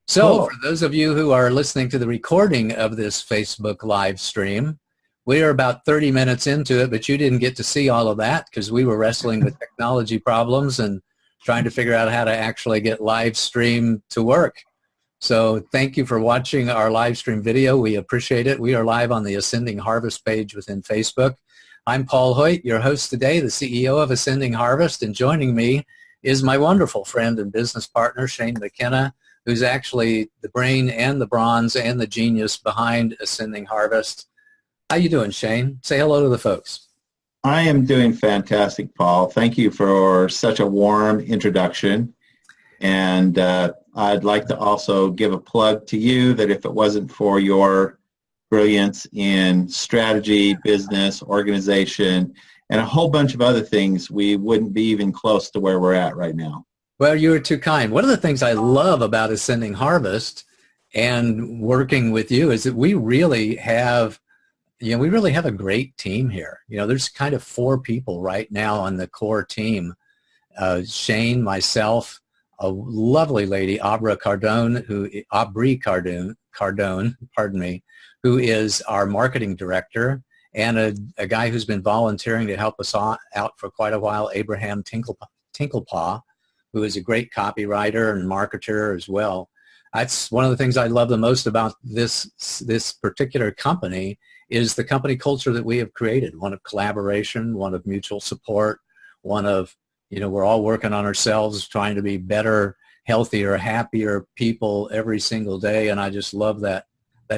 So, Cool. for those of you who are listening to the recording of this Facebook live stream, we are about 30 minutes into it, but you didn't get to see all of that because we were wrestling with technology problems and trying to figure out how to actually get live stream to work. So thank you for watching our live stream video. We appreciate it. We are live on the Ascending Harvest page within Facebook. I'm Paul Hoyt, your host today, the CEO of Ascending Harvest, and joining me is my wonderful friend and business partner, Shane McKenna, who's actually the brain and the bronze and the genius behind Ascending Harvest. How you doing, Shane? Say hello to the folks. I am doing fantastic, Paul. Thank you for such a warm introduction. And I'd like to also give a plug to you that if it wasn't for your brilliance in strategy, business, organization, and a whole bunch of other things, we wouldn't be even close to where we're at right now. Well, you were too kind. One of the things I love about Ascending Harvest and working with you is that we really have a great team here. There's kind of 4 people right now on the core team. Shane, myself, a lovely lady, Aubrey Cardone, who is our marketing director, and a guy who's been volunteering to help us out for quite a while, Abraham Tinklepaw, who is a great copywriter and marketer as well. That's one of the things I love the most about this particular company is the company culture that we have created, one of collaboration, one of mutual support, one of, we're all working on ourselves, trying to be better, healthier, happier people every single day. And I just love that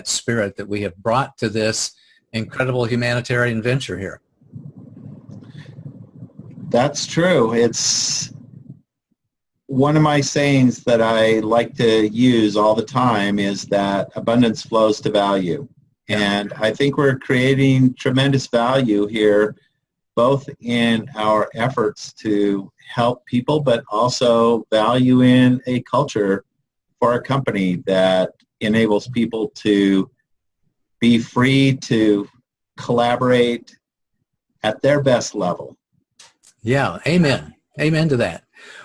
spirit that we have brought to this incredible humanitarian venture here. That's true. It's one of my sayings that I like to use all the time is that abundance flows to value. And I think we're creating tremendous value here, both in our efforts to help people, but also value in a culture for a company that enables people to be free to collaborate at their best level. Yeah, amen. Amen to that.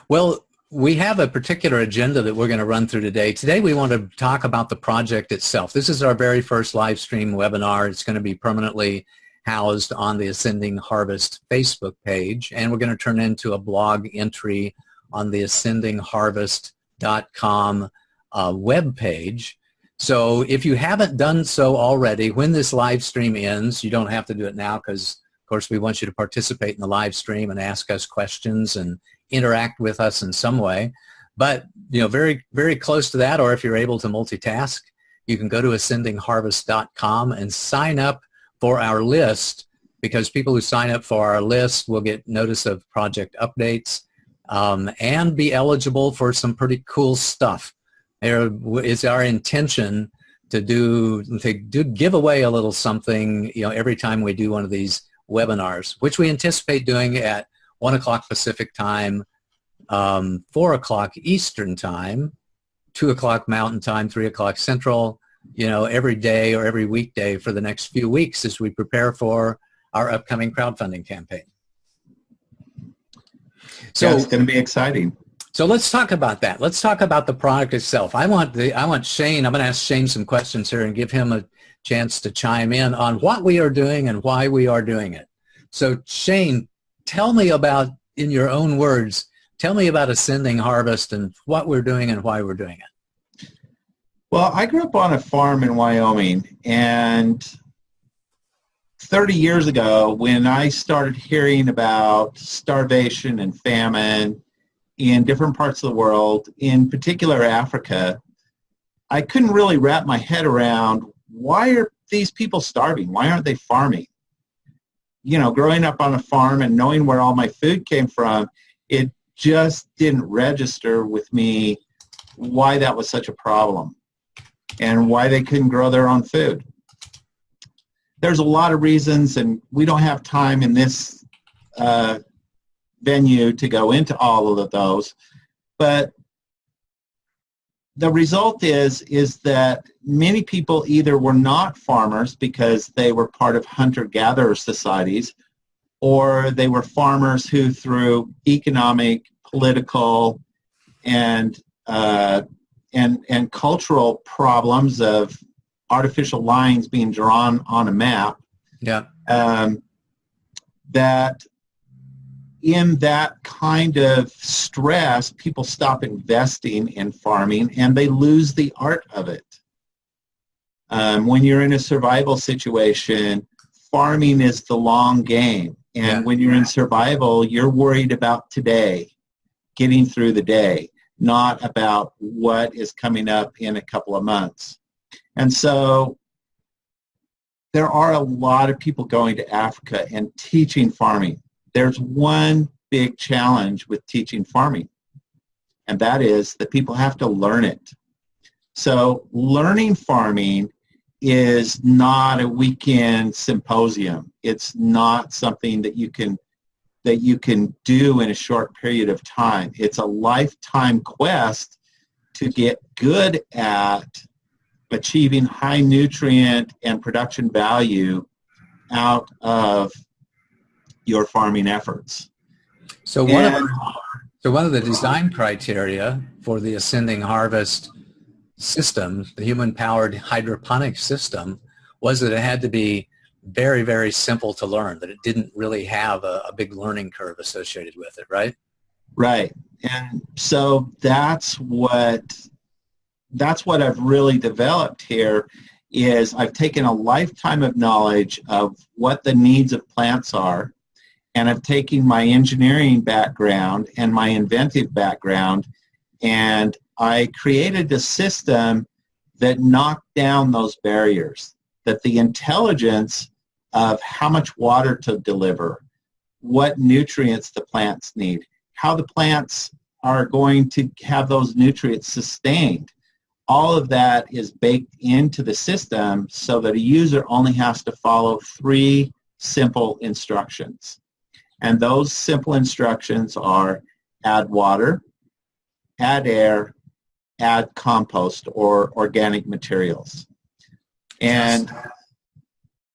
Well, we have a particular agenda that we're going to run through today. Today we want to talk about the project itself. This is our very first live stream webinar. It's going to be permanently housed on the Ascending Harvest Facebook page, and we're going to turn into a blog entry on the ascendingharvest.com web page. So if you haven't done so already, when this live stream ends, you don't have to do it now because, of course, we want you to participate in the live stream and ask us questions and interact with us in some way. But, very, very close to that, or if you're able to multitask, you can go to ascendingharvest.com and sign up for our list, because people who sign up for our list will get notice of project updates and be eligible for some pretty cool stuff. It's our intention to give away a little something, every time we do one of these webinars, which we anticipate doing at 1 o'clock Pacific time, 4 o'clock Eastern time, 2 o'clock Mountain time, 3 o'clock Central, every day or every weekday for the next few weeks as we prepare for our upcoming crowdfunding campaign. So yeah, it's going to be exciting. So let's talk about that. Let's talk about the product itself. I want Shane, I'm going to ask Shane some questions here and give him a chance to chime in on what we are doing and why we are doing it. So Shane, tell me about, in your own words, tell me about Ascending Harvest and what we're doing and why we're doing it. Well, I grew up on a farm in Wyoming, and 30 years ago, when I started hearing about starvation and famine in different parts of the world, in particular Africa, I couldn't really wrap my head around, why are these people starving? Why aren't they farming? Growing up on a farm and knowing where all my food came from, it just didn't register with me why that was such a problem and why they couldn't grow their own food. There's a lot of reasons, and we don't have time in this venue to go into all of those, but the result is that many people either were not farmers because they were part of hunter-gatherer societies, or they were farmers who, through economic, political, and and cultural problems of artificial lines being drawn on a map. Yeah. That in that kind of stress, people stop investing in farming and they lose the art of it. When you're in a survival situation, farming is the long game. And when you're in survival, you're worried about today, getting through the day, not about what is coming up in a couple of months. And so there are a lot of people going to Africa and teaching farming. There's one big challenge with teaching farming, and that is that people have to learn it. So learning farming is not a weekend symposium. It's not something that you can do in a short period of time. It's a lifetime quest to get good at achieving high nutrient and production value out of your farming efforts. So one of the design criteria for the Ascending Harvest system, the human-powered hydroponic system, was that it had to be very, very simple to learn, that it didn't really have a big learning curve associated with it, right? Right. And so that's what I've really developed here is I've taken a lifetime of knowledge of what the needs of plants are, and I've taken my engineering background and my inventive background, and I created a system that knocked down those barriers, that the intelligence of how much water to deliver, what nutrients the plants need, how the plants are going to have those nutrients sustained. All of that is baked into the system so that a user only has to follow 3 simple instructions. And those simple instructions are add water, add air, add compost or organic materials. And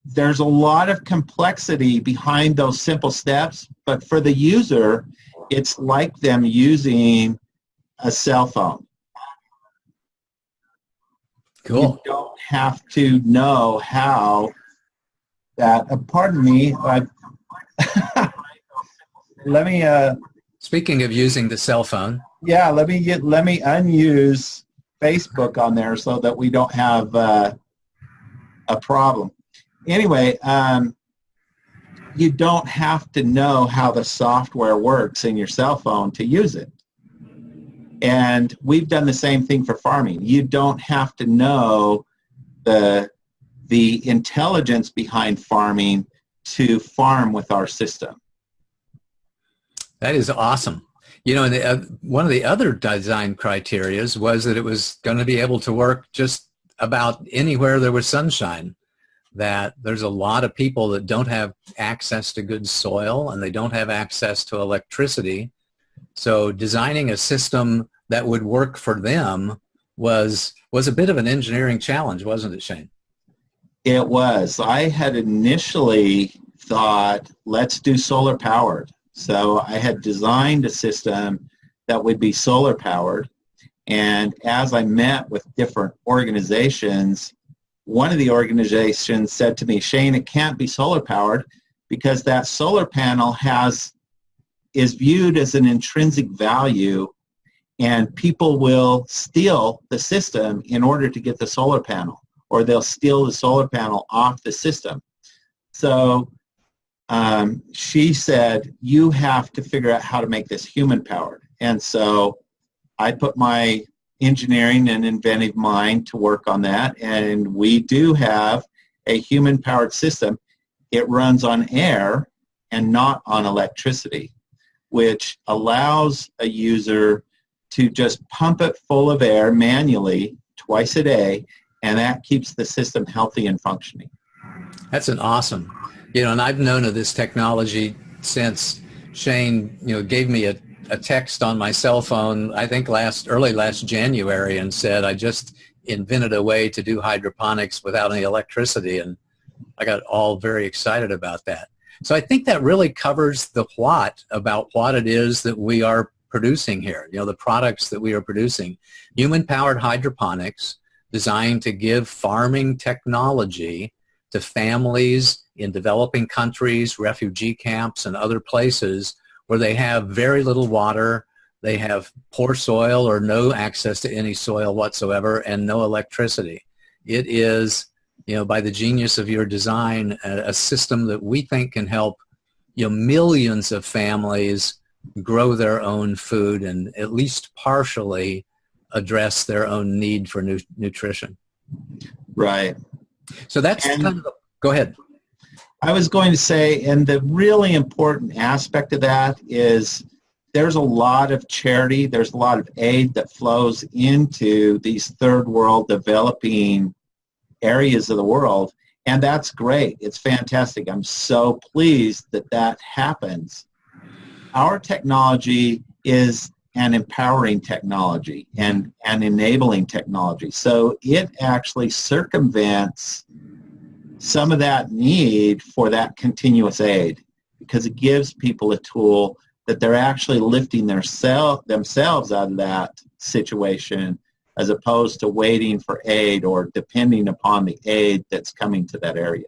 there's a lot of complexity behind those simple steps, but for the user, it's like them using a cell phone. Cool. You don't have to know how that, pardon me, let me, speaking of using the cell phone. Yeah, let me unuse Facebook on there so that we don't have a problem. Anyway, you don't have to know how the software works in your cell phone to use it. And we've done the same thing for farming. You don't have to know the intelligence behind farming to farm with our system. That is awesome. You know, and one of the other design criteria was that it was going to be able to work just about anywhere there was sunshine, that there's a lot of people that don't have access to good soil and they don't have access to electricity. So designing a system that would work for them was a bit of an engineering challenge, wasn't it, Shane? It was. I had initially thought, let's do solar powered. So I had designed a system that would be solar powered. And as I met with different organizations, one of the organizations said to me, Shane, it can't be solar powered because that solar panel is viewed as an intrinsic value, and people will steal the system in order to get the solar panel, or they'll steal the solar panel off the system. So she said, you have to figure out how to make this human powered. And so I put my engineering and inventive mind to work on that, and we do have a human powered system. It runs on air and not on electricity, which allows a user to just pump it full of air manually twice a day, and that keeps the system healthy and functioning. That's an awesome. You know, and I've known of this technology since Shane, gave me a text on my cell phone, I think early last January, and said, I just invented a way to do hydroponics without any electricity, and I got all very excited about that. So I think that really covers the what about what it is that we are producing here, the products that we are producing. Human-powered hydroponics designed to give farming technology to families in developing countries, refugee camps, and other places where they have very little water, they have poor soil or no access to any soil whatsoever, and no electricity. It is, by the genius of your design, a system that we think can help millions of families grow their own food and at least partially address their own need for nutrition. Right. So that's go ahead. I was going to say, and the really important aspect of that is there's a lot of charity, there's a lot of aid that flows into these third world developing areas of the world, and that's great. It's fantastic. I'm so pleased that that happens. Our technology is an empowering technology and an enabling technology. So it actually circumvents some of that need for that continuous aid because it gives people a tool that they're actually lifting themselves out of that situation as opposed to waiting for aid or depending upon the aid that's coming to that area.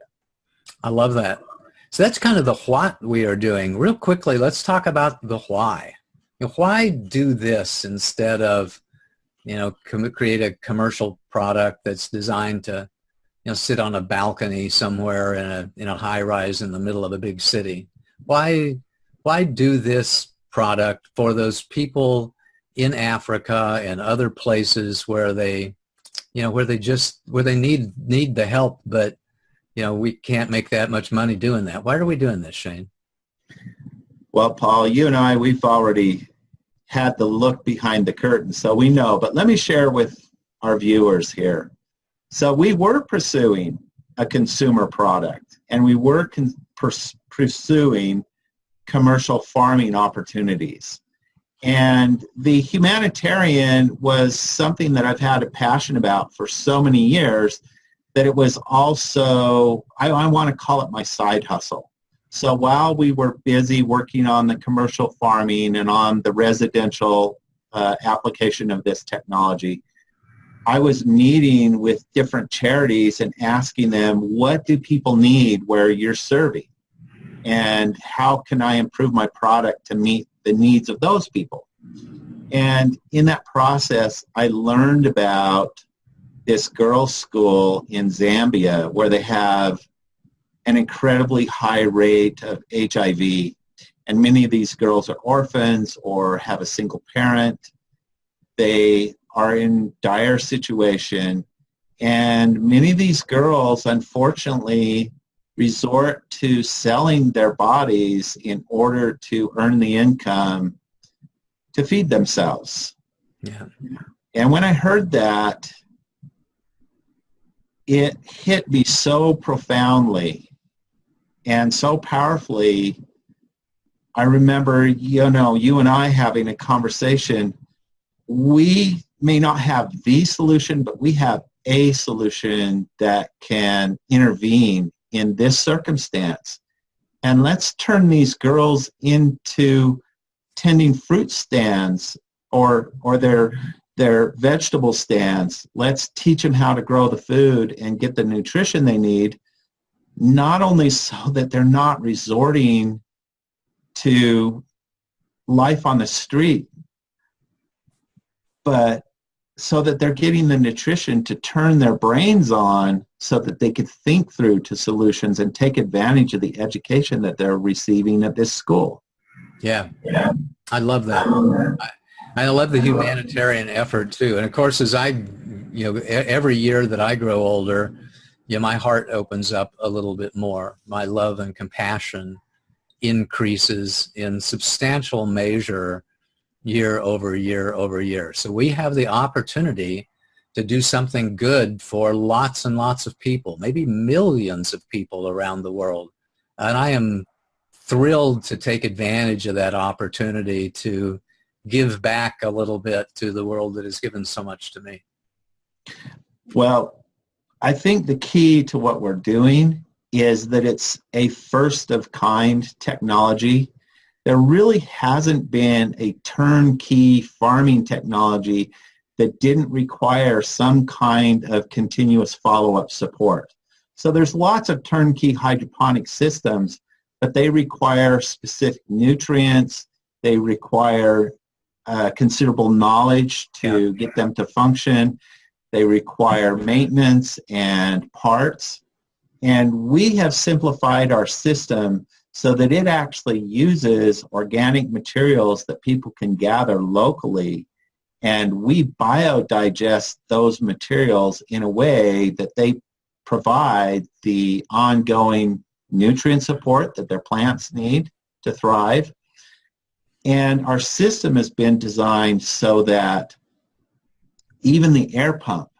I love that. So that's kind of the what we are doing. Real quickly, let's talk about the why. Why do this instead of, create a commercial product that's designed to, sit on a balcony somewhere in a high rise in the middle of a big city? Why do this product for those people in Africa and other places where they need the help, but we can't make that much money doing that? Why are we doing this, Shane? Well, Paul, you and I, we've already had the look behind the curtain, so we know. But let me share with our viewers here. So we were pursuing a consumer product, and we were pursuing commercial farming opportunities. And the humanitarian was something that I've had a passion about for so many years that it was also, I want to call it my side hustle. So while we were busy working on the commercial farming and on the residential application of this technology, I was meeting with different charities and asking them, what do people need where you're serving? And how can I improve my product to meet the needs of those people? And in that process, I learned about this girls' school in Zambia where they have an incredibly high rate of HIV. And many of these girls are orphans or have a single parent. They are in dire situation. And many of these girls, unfortunately, resort to selling their bodies in order to earn the income to feed themselves. Yeah. And when I heard that, it hit me so profoundly and so powerfully. I remember, you and I having a conversation. We may not have the solution, but we have a solution that can intervene in this circumstance. And let's turn these girls into tending fruit stands or their vegetable stands. Let's teach them how to grow the food and get the nutrition they need, not only so that they're not resorting to life on the street, but so that they're getting the nutrition to turn their brains on so that they could think through to solutions and take advantage of the education that they're receiving at this school. Yeah. I love that. I love the humanitarian effort too. And of course, as every year that I grow older, my heart opens up a little bit more. My love and compassion increases in substantial measure year over year over year. So we have the opportunity to do something good for lots and lots of people, maybe millions of people around the world. And I am thrilled to take advantage of that opportunity to give back a little bit to the world that has given so much to me. Well, I think the key to what we're doing is that it's a first of kind technology. there really hasn't been a turnkey farming technology that didn't require some kind of continuous follow-up support. So there's lots of turnkey hydroponic systems, but they require specific nutrients. They require considerable knowledge to get them to function. They require maintenance and parts. And we have simplified our system so that it actually uses organic materials that people can gather locally, and we biodigest those materials in a way that they provide the ongoing nutrient support that their plants need to thrive. And our system has been designed so that even the air pump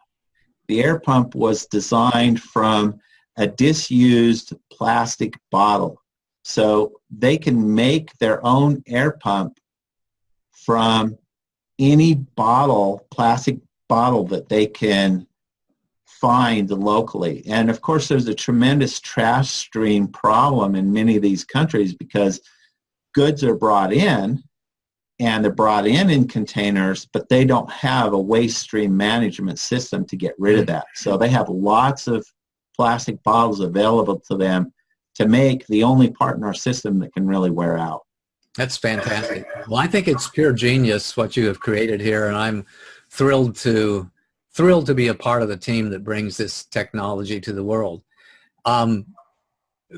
was designed from a disused plastic bottle. So they can make their own air pump from any bottle, plastic bottle that they can find locally. And of course, there's a tremendous trash stream problem in many of these countries because goods are brought in, and they're brought in containers, but they don't have a waste stream management system to get rid of that. So they have lots of plastic bottles available to them to make the only part in our system that can really wear out. That's fantastic. Well, I think it's pure genius what you have created here, and I'm thrilled to be a part of the team that brings this technology to the world.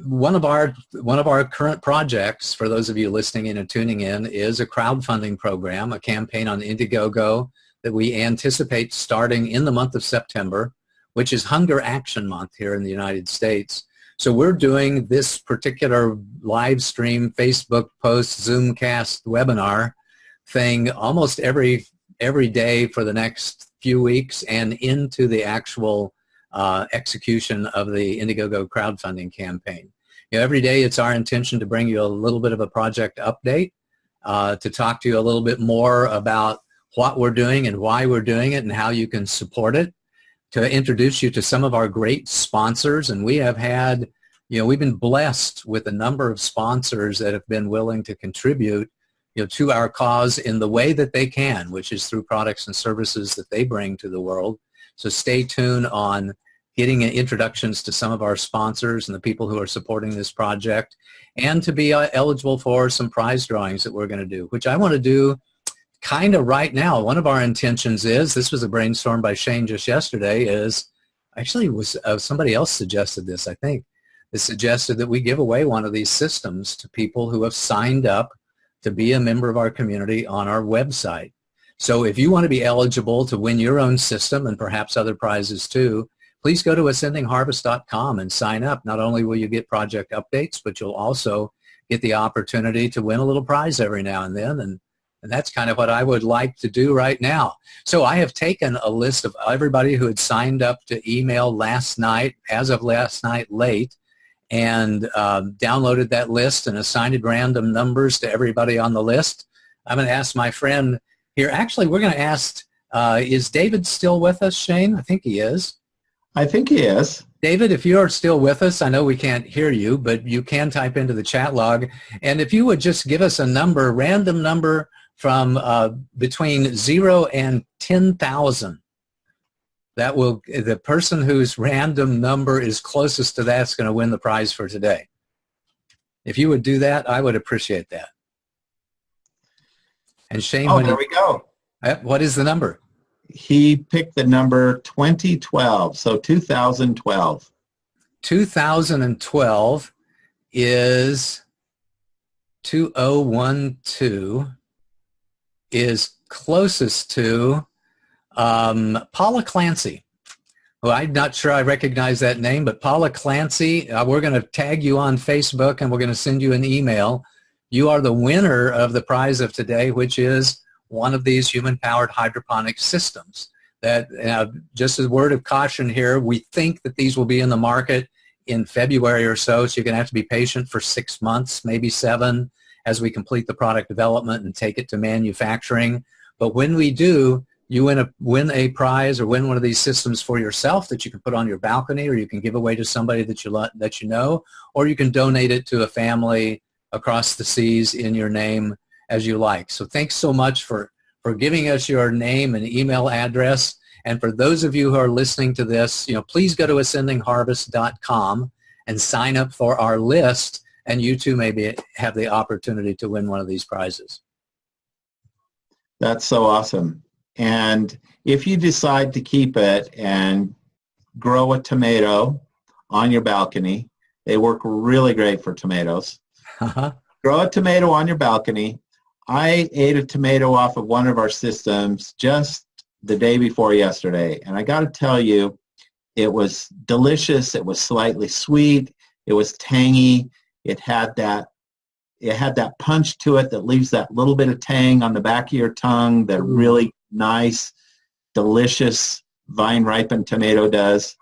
One of our current projects, for those of you listening in and tuning in, is a crowdfunding program, a campaign on Indiegogo that we anticipate starting in the month of September, which is Hunger Action Month here in the United States. So we're doing this particular live stream, Facebook post, Zoomcast webinar thing almost every day for the next few weeks and into the actual execution of the Indiegogo crowdfunding campaign. You know, every day it's our intention to bring you a little bit of a project update, to talk to you a little bit more about what we're doing and why we're doing it and how you can support it, to introduce you to some of our great sponsors. And we have had, you know, we've been blessed with a number of sponsors that have been willing to contribute, you know, to our cause in the way that they can, which is through products and services that they bring to the world. So stay tuned on getting introductions to some of our sponsors and the people who are supporting this project, and to be eligible for some prize drawings that we're going to do, which I want to do kind of right now. One of our intentions is, this was a brainstorm by Shane just yesterday, is actually was somebody else suggested this, I think. It suggested that we give away one of these systems to people who have signed up to be a member of our community on our website. So if you want to be eligible to win your own system and perhaps other prizes too, please go to ascendingharvest.com and sign up. Not only will you get project updates, but you'll also get the opportunity to win a little prize every now and then. And that's kind of what I would like to do right now. So I have taken a list of everybody who had signed up to email last night, as of last night late, and downloaded that list and assigned random numbers to everybody on the list. I'm going to ask my friend here. Actually, we're going to ask, is David still with us, Shane? I think he is. I think he is. David, if you are still with us, I know we can't hear you, but you can type into the chat log. And if you would just give us a number, random number from between 0 and 10,000. That will, the person whose random number is closest to that's going to win the prize for today. If you would do that, I would appreciate that. And Shane, there we go. What is the number? He picked the number 2012, so 2012. 2012 is 2012, is closest to Paula Clancy. Well, I'm not sure I recognize that name, but Paula Clancy, we're going to tag you on Facebook and we're going to send you an email. You are the winner of the prize of today, which is one of these human-powered hydroponic systems. That, just as a word of caution here, we think that these will be in the market in February or so you're going to have to be patient for 6 months, maybe 7, as we complete the product development and take it to manufacturing. But when we do, you win a prize or win one of these systems for yourself that you can put on your balcony, or you can give away to somebody that you know, or you can donate it to a family across the seas in your name as you like. So thanks so much for giving us your name and email address. And for those of you who are listening to this, please go to ascendingharvest.com and sign up for our list, and you too maybe have the opportunity to win one of these prizes. That's so awesome. And if you decide to keep it and grow a tomato on your balcony, they work really great for tomatoes. Grow a tomato on your balcony. I ate a tomato off of one of our systems just the day before yesterday, and I got to tell you, it was delicious. It was slightly sweet. It was tangy. It had that punch to it that leaves that little bit of tang on the back of your tongue that really nice, delicious vine-ripened tomato does.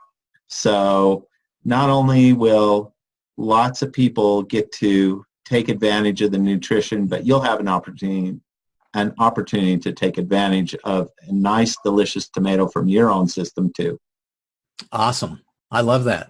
So not only will lots of people get to take advantage of the nutrition, but you'll have an opportunity to take advantage of a nice, delicious tomato from your own system too. Awesome. I love that.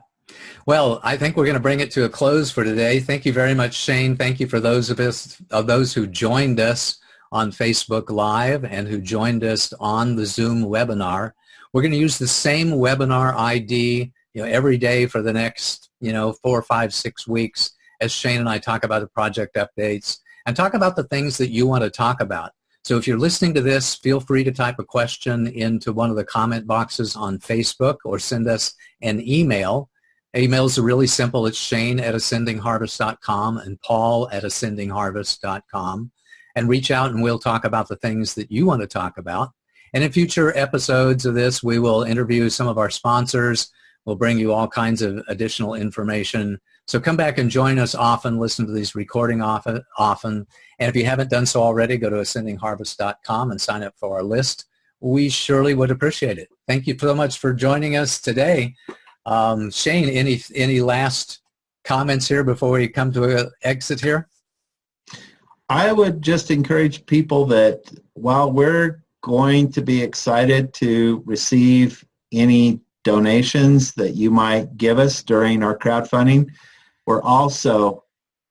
Well, I think we're going to bring it to a close for today. Thank you very much, Shane. Thank you for those who joined us on Facebook Live and who joined us on the Zoom webinar. We're going to use the same webinar ID, every day for the next, 4, 5, 6 weeks as Shane and I talk about the project updates and talk about the things that you want to talk about. So if you're listening to this, feel free to type a question into one of the comment boxes on Facebook or send us an email. Emails are really simple. It's shane@ascendingharvest.com and paul@ascendingharvest.com. And reach out and we'll talk about the things that you want to talk about. And in future episodes of this, we will interview some of our sponsors. We'll bring you all kinds of additional information. So come back and join us often. Listen to these recordings often. And if you haven't done so already, go to ascendingharvest.com and sign up for our list. We surely would appreciate it. Thank you so much for joining us today. Shane, any last comments here before we come to an exit here? I would just encourage people that while we're going to be excited to receive any donations that you might give us during our crowdfunding, we're also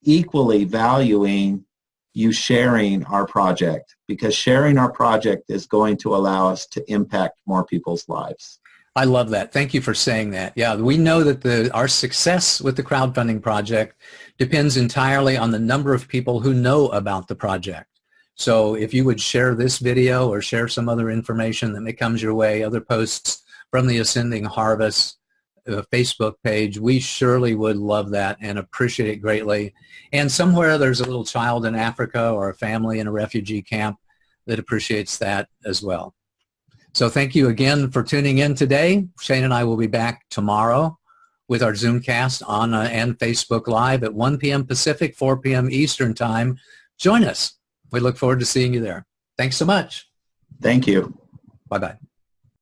equally valuing you sharing our project, because sharing our project is going to allow us to impact more people's lives. I love that. Thank you for saying that. Yeah, we know that our success with the crowdfunding project depends entirely on the number of people who know about the project. So if you would share this video or share some other information that comes your way, other posts from the Ascending Harvest Facebook page, we surely would love that and appreciate it greatly. And somewhere there's a little child in Africa or a family in a refugee camp that appreciates that as well. So thank you again for tuning in today. Shane and I will be back tomorrow with our Zoomcast on and Facebook Live at 1 p.m. Pacific, 4 p.m. Eastern Time. Join us. We look forward to seeing you there. Thanks so much. Thank you. Bye-bye.